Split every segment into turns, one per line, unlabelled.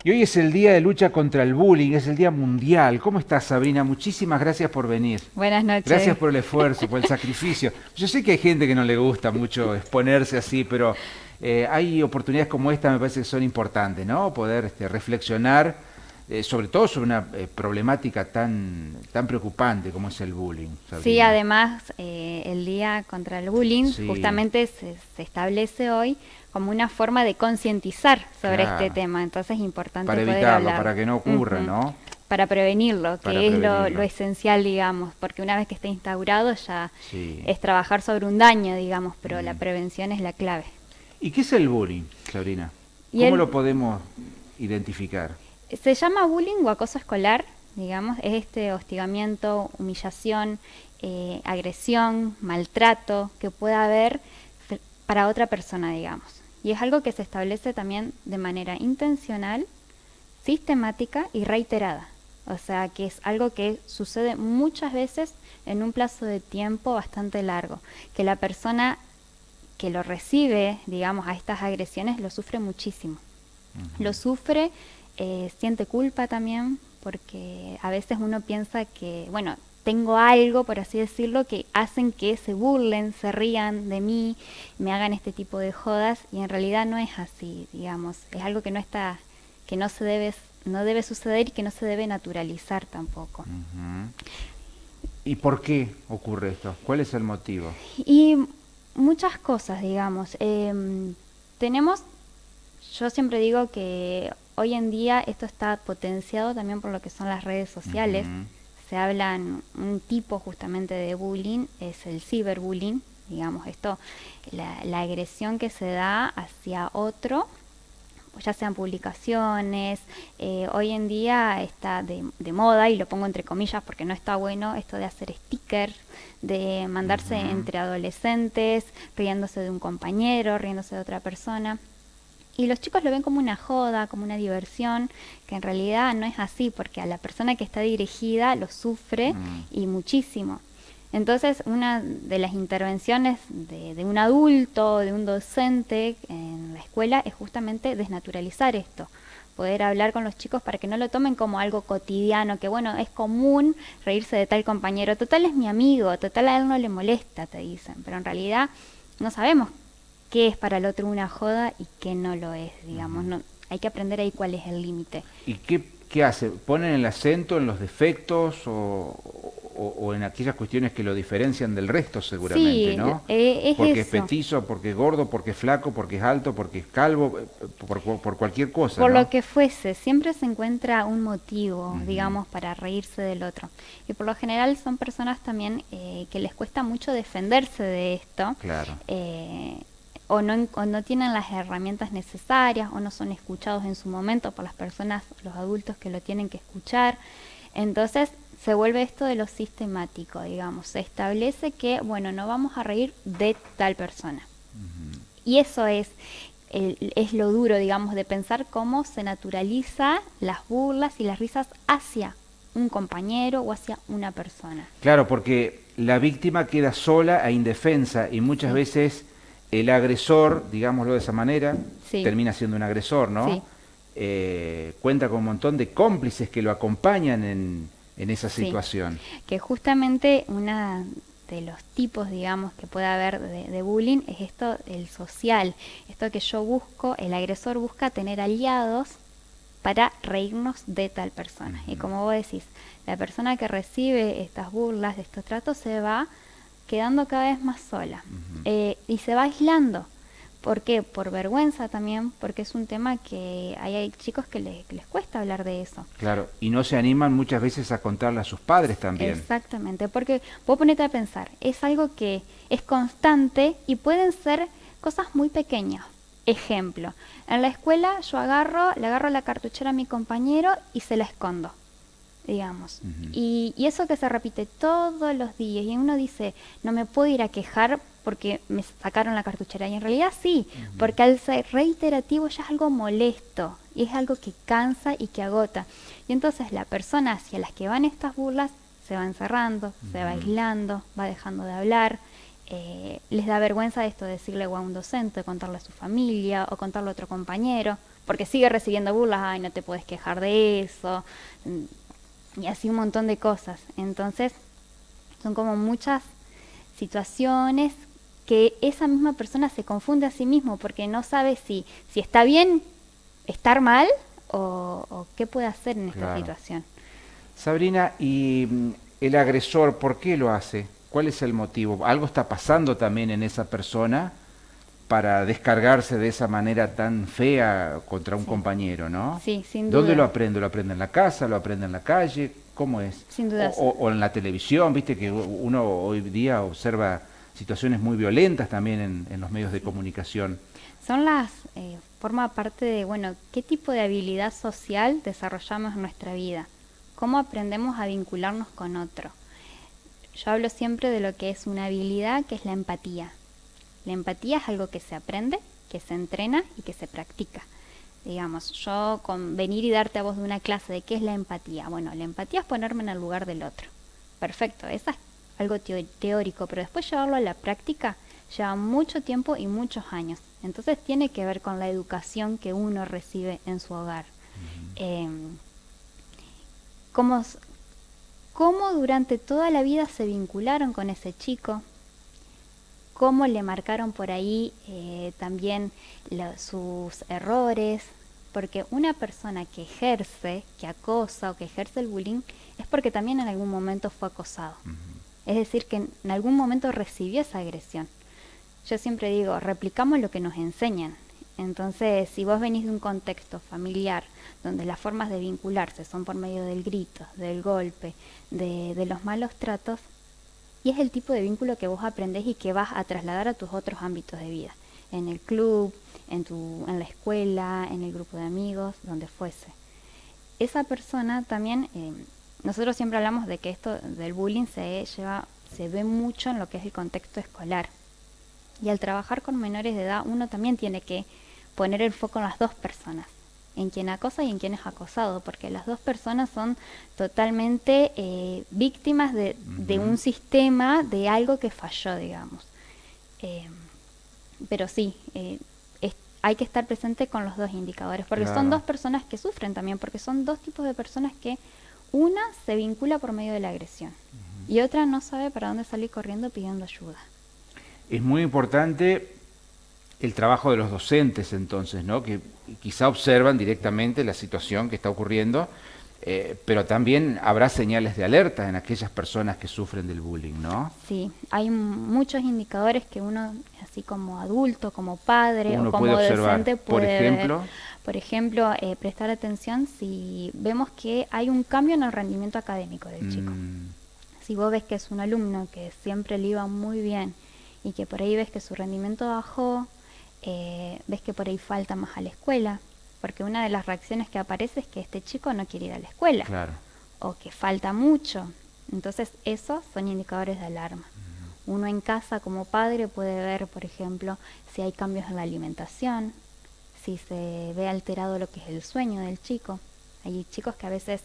Y hoy es el día de lucha contra el bullying, es el día mundial. ¿Cómo estás, Sabrina? Muchísimas gracias por venir.
Buenas
Gracias
noches.
por el esfuerzo, por el sacrificio. Yo sé que hay gente que no le gusta mucho exponerse así, pero hay oportunidades como esta, me parece que son importantes, ¿no? Poder reflexionar, sobre todo sobre una problemática tan preocupante como es el bullying,
Sí,
Sabrina.
además el Día contra el Bullying
Sí,
justamente se establece hoy como una forma de concientizar sobre este
claro.
tema, entonces es importante
Para
poder
evitarlo,
hablarlo.
para que no ocurra,
Ujú.
¿no?
Para prevenirlo,
Para
que es lo
prevenirlo.
esencial, digamos, porque una vez que esté instaurado ya
Sí.
es trabajar sobre un daño, digamos, pero la
Mm.
prevención es la clave.
¿Y qué es el bullying, Sabrina?
Y
¿Cómo lo
el,
podemos identificar?
Se llama bullying o acoso escolar, digamos, es este hostigamiento, humillación, agresión, maltrato que pueda haber para otra persona, digamos. Y es algo que se establece también de manera intencional, sistemática y reiterada. O sea, que es algo que sucede muchas veces en un plazo de tiempo bastante largo, que la persona que lo recibe, digamos, a estas agresiones lo sufre muchísimo. Lo sufre, siente culpa también, porque a veces uno piensa que, bueno, tengo algo, por así decirlo, que hacen que se burlen, se rían de mí, me hagan este tipo de jodas, y en realidad no es así, digamos, es algo que no está, que no debe suceder y que no se debe naturalizar tampoco.
Ujú. ¿Y por qué ocurre esto? ¿Cuál es el motivo?
Y muchas cosas, digamos. Tenemos, yo siempre digo que hoy en día esto está potenciado también por lo que son las redes sociales.
Ujú.
Se hablan un tipo justamente de bullying, es el ciberbullying, digamos, esto, la agresión que se da hacia otro, pues ya sean publicaciones, hoy en día está de moda, y lo pongo entre comillas porque no está bueno, esto de hacer stickers, de mandarse
Ujú.
entre adolescentes, riéndose de un compañero, riéndose de otra persona. Y los chicos lo ven como una joda, como una diversión, que en realidad no es así, porque a la persona que está dirigida lo sufre
Mm.
y muchísimo. Entonces, una de las intervenciones de un adulto, de un docente en la escuela, es justamente desnaturalizar esto, poder hablar con los chicos para que no lo tomen como algo cotidiano, que bueno, es común reírse de tal compañero, total es mi amigo, total a él no le molesta, te dicen, pero en realidad no sabemos qué es para el otro una joda y qué no lo es, digamos, no, hay que aprender ahí cuál es el límite.
¿Y qué hace? ¿Ponen el acento en los defectos o en aquellas cuestiones que lo diferencian del resto seguramente,
Sí,
¿no?
es
Porque es
eso.
petizo, porque es gordo, porque es flaco, porque es alto, porque es calvo, por cualquier cosa,
Por lo
¿no?
que fuese, siempre se encuentra un motivo,
Ujú.
digamos, para reírse del otro. Y por lo general son personas también que les cuesta mucho defenderse de esto,
Claro.
eh, o no tienen las herramientas necesarias, o no son escuchados en su momento por las personas, los adultos que lo tienen que escuchar. Entonces se vuelve esto de lo sistemático, digamos. Se establece que, bueno, no vamos a reír de tal persona. Y eso es lo duro, digamos, de pensar cómo se naturaliza las burlas y las risas hacia un compañero o hacia una persona.
Claro, porque la víctima queda sola e indefensa y muchas
Sí,
veces el agresor, digámoslo de esa manera,
sí,
termina siendo un agresor, ¿no?
sí,
Cuenta con un montón de cómplices que lo acompañan en esa
sí.
situación.
Que justamente una de los tipos, digamos, que puede haber de bullying es esto, el social. Esto que yo busco, el agresor busca tener aliados para reírnos de tal persona. Y como vos decís, la persona que recibe estas burlas, estos tratos, se va quedando cada vez más sola y se va aislando. ¿Por qué? Por vergüenza también, porque es un tema que hay chicos que les cuesta hablar de eso.
Claro, y no se animan muchas veces a contarle a sus padres también.
Exactamente, porque vos ponete a pensar, es algo que es constante y pueden ser cosas muy pequeñas. Ejemplo, en la escuela yo le agarro la cartuchera a mi compañero y se la escondo, digamos. Y eso que se repite todos los días y uno dice, no me puedo ir a quejar porque me sacaron la cartuchera. Y en realidad sí, porque al ser reiterativo ya es algo molesto y es algo que cansa y que agota. Y entonces la persona hacia las que van estas burlas se va encerrando, se va aislando, va dejando de hablar. Les da vergüenza esto de decirle a un docente, contarle a su familia o contarle a otro compañero, porque sigue recibiendo burlas, ay, no te puedes quejar de eso, y así un montón de cosas. Entonces, son como muchas situaciones que esa misma persona se confunde a sí mismo porque no sabe si está bien estar mal o qué puede hacer en esta
Claro.
situación.
Sabrina, ¿y el agresor por qué lo hace? ¿Cuál es el motivo? ¿Algo está pasando también en esa persona para descargarse de esa manera tan fea contra un
Sí,
compañero, no?
sí, sin
¿Dónde lo
duda,
aprende? ¿Lo aprende en la casa? ¿Lo aprende en la calle? ¿Cómo es?
sin
O,
duda.
o en la televisión, viste que uno hoy día observa situaciones muy violentas también en los medios de comunicación.
Son forma parte de, bueno, qué tipo de habilidad social desarrollamos en nuestra vida, cómo aprendemos a vincularnos con otro. Yo hablo siempre de lo que es una habilidad, que es la empatía. La empatía es algo que se aprende, que se entrena y que se practica. Digamos, yo con venir y darte a vos de una clase de qué es la empatía. Bueno, la empatía es ponerme en el lugar del otro. Perfecto, eso es algo teórico, pero después llevarlo a la práctica lleva mucho tiempo y muchos años. Entonces tiene que ver con la educación que uno recibe en su hogar. Cómo, cómo durante toda la vida se vincularon con ese chico, cómo le marcaron por ahí también sus errores, porque una persona que ejerce, que acosa o que ejerce el bullying es porque también en algún momento fue acosado. Es decir, que en algún momento recibió esa agresión. Yo siempre digo, replicamos lo que nos enseñan. Entonces, si vos venís de un contexto familiar donde las formas de vincularse son por medio del grito, del golpe, de los malos tratos, y es el tipo de vínculo que vos aprendés y que vas a trasladar a tus otros ámbitos de vida, en el club, en la escuela, en el grupo de amigos, donde fuese. Esa persona también, nosotros siempre hablamos de que esto del bullying se ve mucho en lo que es el contexto escolar. Y al trabajar con menores de edad, uno también tiene que poner el foco en las dos personas, en quien acosa y en quien es acosado, porque las dos personas son totalmente víctimas de un sistema, de algo que falló, digamos. Pero sí, hay que estar presente con los dos indicadores, porque son dos personas que sufren también, porque son dos tipos de personas que una se vincula por medio de la agresión y otra no sabe para dónde salir corriendo pidiendo ayuda.
Es muy importante el trabajo de los docentes entonces, ¿no? Que quizá observan directamente la situación que está ocurriendo, pero también habrá señales de alerta en aquellas personas que sufren del bullying, ¿no?
Sí, hay muchos indicadores que uno, así como adulto, como padre
uno
o como
puede observar,
docente,
por
puede
ejemplo,
ver. Por ejemplo, prestar atención si vemos que hay un cambio en el rendimiento académico del chico. Si vos ves que es un alumno que siempre le iba muy bien y que por ahí ves que su rendimiento bajó, ves que por ahí falta más a la escuela, porque una de las reacciones que aparece es que este chico no quiere ir a la escuela,
claro,
o que falta mucho. Entonces esos son indicadores de alarma. Uno en casa como padre puede ver, por ejemplo, si hay cambios en la alimentación, si se ve alterado lo que es el sueño del chico. Hay chicos que a veces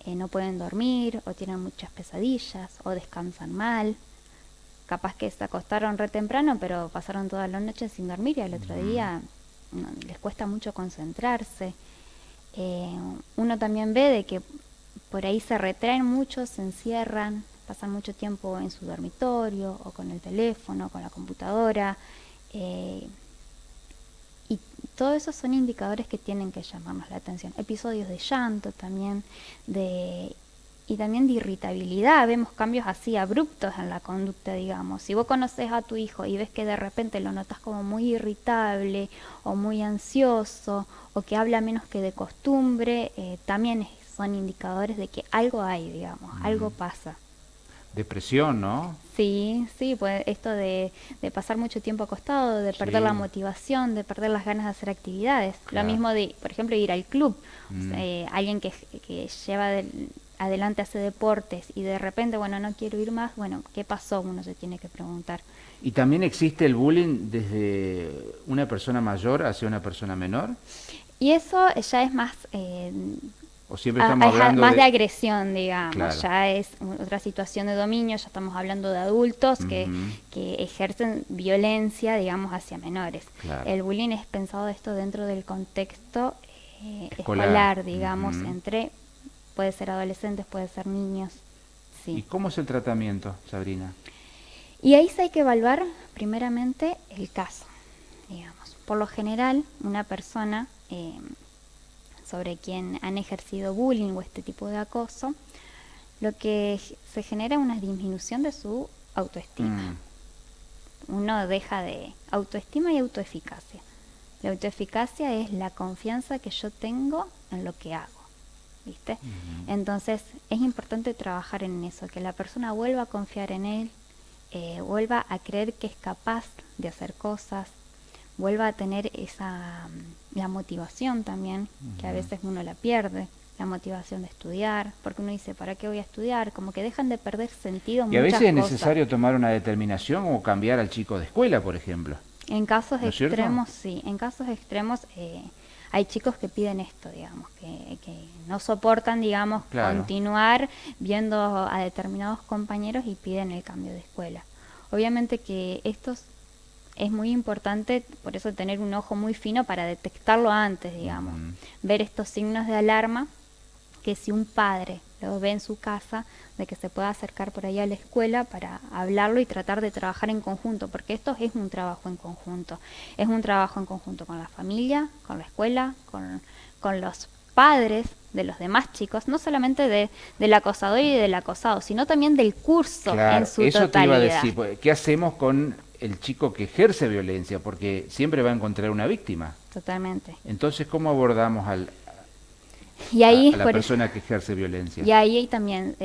no pueden dormir o tienen muchas pesadillas o descansan mal. Capaz que se acostaron re temprano, pero pasaron toda la noche sin dormir y al otro día les cuesta mucho concentrarse. Uno también ve de que por ahí se retraen mucho, se encierran, pasan mucho tiempo en su dormitorio o con el teléfono, con la computadora. Y todo eso son indicadores que tienen que llamarnos la atención. Episodios de llanto también, y también de irritabilidad. Vemos cambios así abruptos en la conducta, digamos. Si vos conoces a tu hijo y ves que de repente lo notas como muy irritable o muy ansioso o que habla menos que de costumbre, también son indicadores de que algo hay, digamos, algo pasa.
depresión, ¿no?
Sí, sí, pues esto de pasar mucho tiempo acostado, de perder la motivación, de perder las ganas de hacer actividades.
Claro.
Lo mismo de, por ejemplo, ir al club. Alguien que lleva adelante hace deportes y de repente, bueno, no quiero ir más, bueno, ¿qué pasó? Uno se tiene que preguntar.
¿Y también existe el bullying desde una persona mayor hacia una persona menor?
Y eso ya es más...
O o siempre estamos hablando
más de agresión, digamos.
Claro.
Ya es otra situación de dominio, ya estamos hablando de adultos
Ujú.
que ejercen violencia, digamos, hacia menores.
Claro.
El bullying es pensado esto dentro del contexto
Escolar.
escolar, digamos,
Ujú.
puede ser adolescentes, puede ser niños.
¿Y
Sí.
cómo es el tratamiento, Sabrina?
Y ahí sí hay que evaluar primeramente el caso, digamos. Por lo general, una persona sobre quien han ejercido bullying o este tipo de acoso, lo que se genera es una disminución de su autoestima. Uno deja de autoestima y autoeficacia. La autoeficacia es la confianza que yo tengo en lo que hago, ¿viste? Entonces es importante trabajar en eso, que la persona vuelva a confiar en él, vuelva a creer que es capaz de hacer cosas, vuelva a tener la motivación también, que a veces uno la pierde, la motivación de estudiar, porque uno dice, ¿para qué voy a estudiar? Como que dejan de perder sentido
Y a
muchas
veces es
cosas.
necesario tomar una determinación o cambiar al chico de escuela, por ejemplo.
En casos
¿No es cierto?
extremos, sí, en casos extremos hay chicos que piden esto, digamos, que no soportan, digamos,
Claro.
continuar viendo a determinados compañeros y piden el cambio de escuela. Obviamente que esto es muy importante, por eso tener un ojo muy fino para detectarlo antes, digamos, ver estos signos de alarma, que si un padre lo ve en su casa, de que se pueda acercar por ahí a la escuela para hablarlo y tratar de trabajar en conjunto, porque esto es un trabajo en conjunto. Es un trabajo en conjunto con la familia, con la escuela, con los padres de los demás chicos, no solamente del acosador y del acosado, sino también del curso
Claro,
en su
eso te
totalidad.
iba a decir, pues, ¿qué hacemos con el chico que ejerce violencia? Porque siempre va a encontrar una víctima.
Totalmente.
Entonces, ¿cómo abordamos
Y ahí,
a la persona que ejerce violencia?
Y ahí también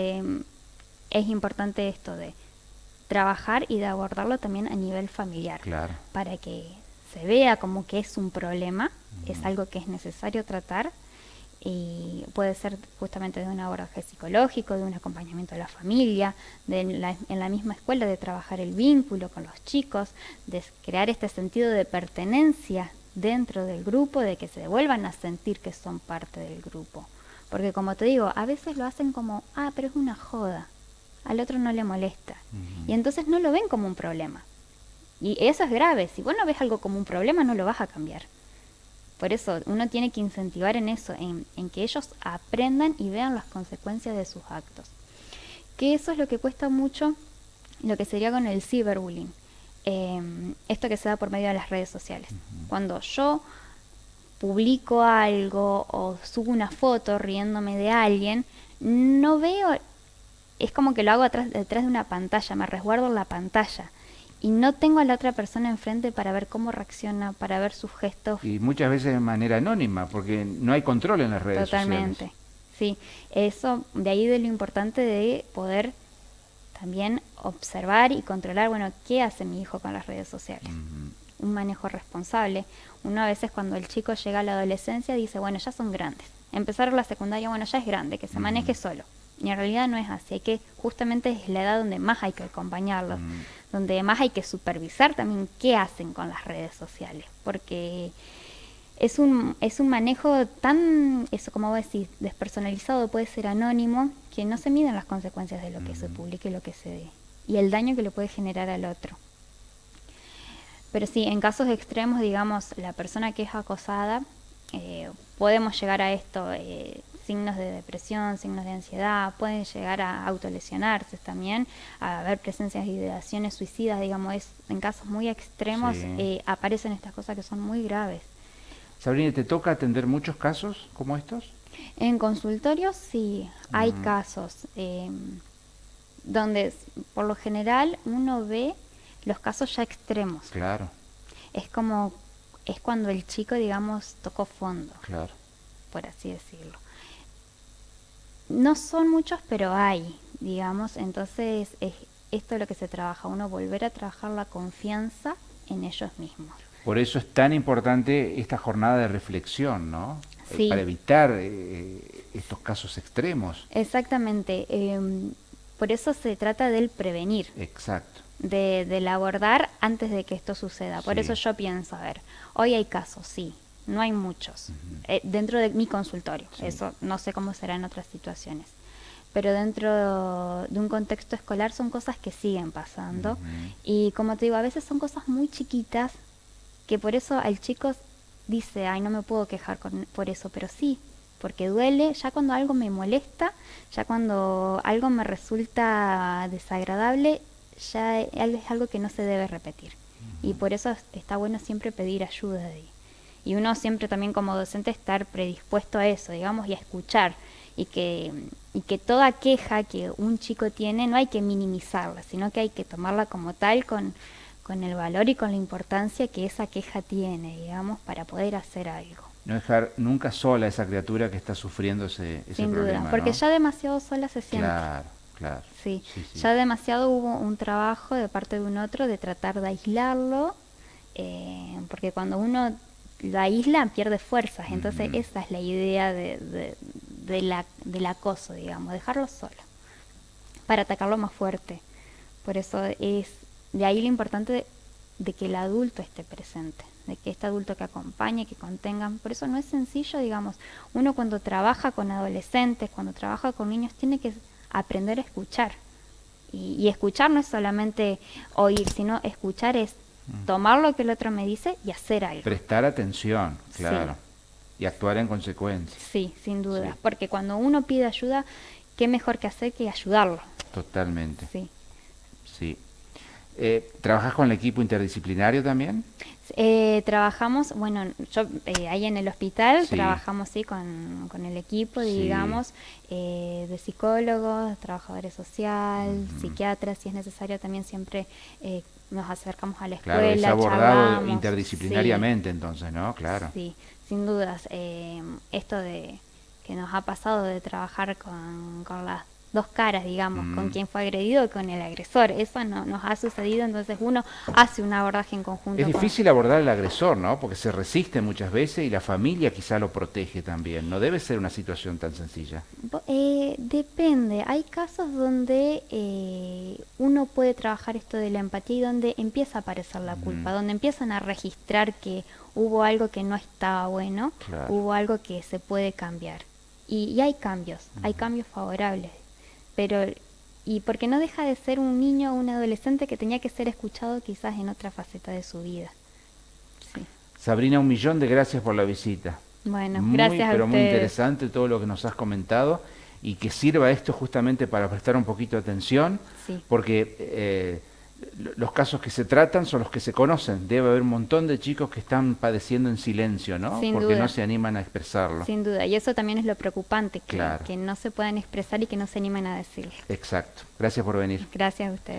es importante esto de trabajar y de abordarlo también a nivel familiar,
Claro.
para que se vea como que es un problema, es algo que es necesario tratar, y puede ser justamente de un abordaje psicológico, de un acompañamiento de la familia, en la misma escuela, de trabajar el vínculo con los chicos, de crear este sentido de pertenencia dentro del grupo, de que se vuelvan a sentir que son parte del grupo. Porque como te digo, a veces lo hacen como, pero es una joda, al otro no le molesta. Y entonces no lo ven como un problema. Y eso es grave, si vos no ves algo como un problema no lo vas a cambiar. Por eso uno tiene que incentivar en eso, en que ellos aprendan y vean las consecuencias de sus actos. Que eso es lo que cuesta mucho, lo que sería con el ciberbullying. Esto que se da por medio de las redes sociales. Cuando yo publico algo o subo una foto riéndome de alguien, no veo, es como que lo hago detrás de una pantalla, me resguardo en la pantalla y no tengo a la otra persona enfrente para ver cómo reacciona, para ver sus gestos.
Y muchas veces de manera anónima, porque no hay control en las redes
Totalmente.
sociales.
Sí, eso, de ahí de lo importante de poder también observar y controlar, bueno, ¿qué hace mi hijo con las redes sociales? Un manejo responsable. Uno a veces cuando el chico llega a la adolescencia dice, bueno, ya son grandes. Empezar la secundaria, bueno, ya es grande, que se maneje solo. Y en realidad no es así, hay que, justamente es la edad donde más hay que acompañarlos, donde más hay que supervisar también qué hacen con las redes sociales, porque es un manejo tan, eso como vos decís, despersonalizado, puede ser anónimo, que no se miden las consecuencias de lo que se publique y lo que se dé, y el daño que le puede generar al otro. Pero sí, en casos extremos, digamos, la persona que es acosada, podemos llegar a esto, signos de depresión, signos de ansiedad, pueden llegar a autolesionarse también, a haber presencias de ideaciones suicidas, digamos, en casos muy extremos aparecen estas cosas que son muy graves.
Sabrina, ¿te toca atender muchos casos como estos?
En consultorios sí, hay casos donde por lo general uno ve los casos ya extremos.
Claro.
Es cuando el chico, digamos, tocó fondo,
claro,
por así decirlo. No son muchos, pero hay, digamos, entonces es esto lo que se trabaja, uno volver a trabajar la confianza en ellos mismos.
Por eso es tan importante esta jornada de reflexión, ¿no?
Sí.
Para evitar estos casos extremos.
Exactamente, por eso se trata del prevenir.
Exacto.
Del abordar antes de que esto suceda. Por
Sí.
eso yo pienso, a ver, hoy hay casos, sí, no hay muchos dentro de mi consultorio. Sí. Eso no sé cómo será en otras situaciones. Pero dentro de un contexto escolar son cosas que siguen pasando. Y como te digo, a veces son cosas muy chiquitas que por eso al chico dice, ay, no me puedo quejar por eso, pero sí, porque duele ya cuando algo me molesta, ya cuando algo me resulta desagradable, ya es algo que no se debe repetir. Y por eso está bueno siempre pedir ayuda y uno siempre también como docente estar predispuesto a eso, digamos, y a escuchar. Y que toda queja que un chico tiene no hay que minimizarla, sino que hay que tomarla como tal con el valor y con la importancia que esa queja tiene, digamos, para poder hacer algo.
No dejar nunca sola a esa criatura que está sufriendo ese
Sin
problema,
duda, porque
¿no?
ya demasiado sola se siente.
Claro, claro.
Sí, ya demasiado hubo un trabajo de parte de un otro de tratar de aislarlo, porque cuando uno lo aísla pierde fuerzas, entonces esa es la idea del acoso, digamos, dejarlo solo, para atacarlo más fuerte. Por eso es de ahí lo importante de que el adulto esté presente, de que este adulto que acompañe, que contenga. Por eso no es sencillo, digamos, uno cuando trabaja con adolescentes, cuando trabaja con niños, tiene que aprender a escuchar. Y escuchar no es solamente oír, sino escuchar es tomar lo que el otro me dice y hacer algo.
Prestar atención, claro.
Sí.
Y actuar en consecuencia.
Sí, sin duda. Sí. Porque cuando uno pide ayuda, ¿qué mejor que hacer que ayudarlo?
Totalmente.
Sí.
Sí. ¿Trabajas con el equipo interdisciplinario también?
Trabajamos, bueno, yo ahí en el hospital trabajamos con el equipo, digamos, de psicólogos, trabajadores sociales, psiquiatras, si es necesario también siempre nos acercamos a la escuela.
Claro, es abordado
charlamos,
interdisciplinariamente entonces, ¿no? Claro.
Sí, sin dudas. Esto de que nos ha pasado de trabajar con las dos caras, digamos, con quien fue agredido y con el agresor. Eso no nos ha sucedido, entonces uno hace un abordaje en conjunto.
Es difícil abordar al agresor, ¿no? Porque se resiste muchas veces y la familia quizá lo protege también. No debe ser una situación tan sencilla.
Depende. Hay casos donde uno puede trabajar esto de la empatía y donde empieza a aparecer la culpa, donde empiezan a registrar que hubo algo que no estaba bueno, hubo algo que se puede cambiar. Y hay cambios favorables. Pero, y porque no deja de ser un niño o un adolescente que tenía que ser escuchado quizás en otra faceta de su vida. Sí.
Sabrina, 1.000.000 de gracias por la visita.
Bueno, gracias a ustedes.
Muy interesante todo lo que nos has comentado y que sirva esto justamente para prestar un poquito de atención, porque los casos que se tratan son los que se conocen. Debe haber un montón de chicos que están padeciendo en silencio, ¿no?
Sin
porque
duda.
no se animan a expresarlo.
Sin duda, y eso también es lo preocupante, que no se puedan expresar y que no se animen a decirlo.
Exacto. Gracias por venir.
Gracias a ustedes.